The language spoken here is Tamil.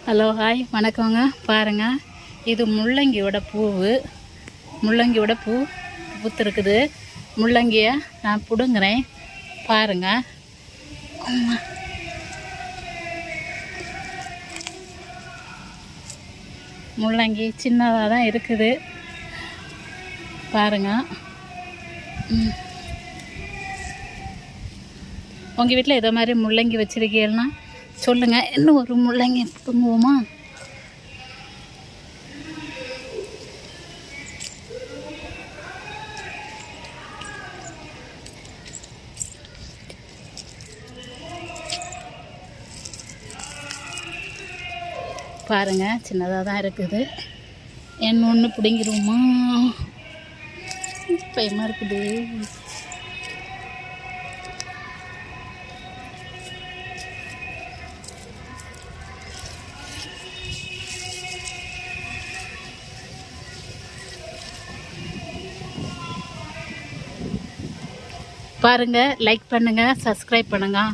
ஹலோ ஹாய் வணக்கங்க. பாருங்கள், இது முள்ளங்கியோட பூ பூத்துருக்குது. முள்ளங்கியை நான் பிடுங்குறேன், பாருங்கள். முள்ளங்கி சின்னதாக தான் இருக்குது, பாருங்கள். உங்கள் வீட்டில் இதே மாதிரி முள்ளங்கி வச்சுருக்கீங்கன்னா சொல்லுங்கள். இன்னும் ஒரு முள்ளங்கி பிடுங்குவோமா? பாருங்கள், சின்னதாக தான் இருக்குது. என்ன ஒன்று பிடுங்கிடுவோமா? பயமாக இருக்குது. பாருங்கள், லைக் பண்ணுங்கள், சப்ஸ்கிரைப் பண்ணுங்கள்.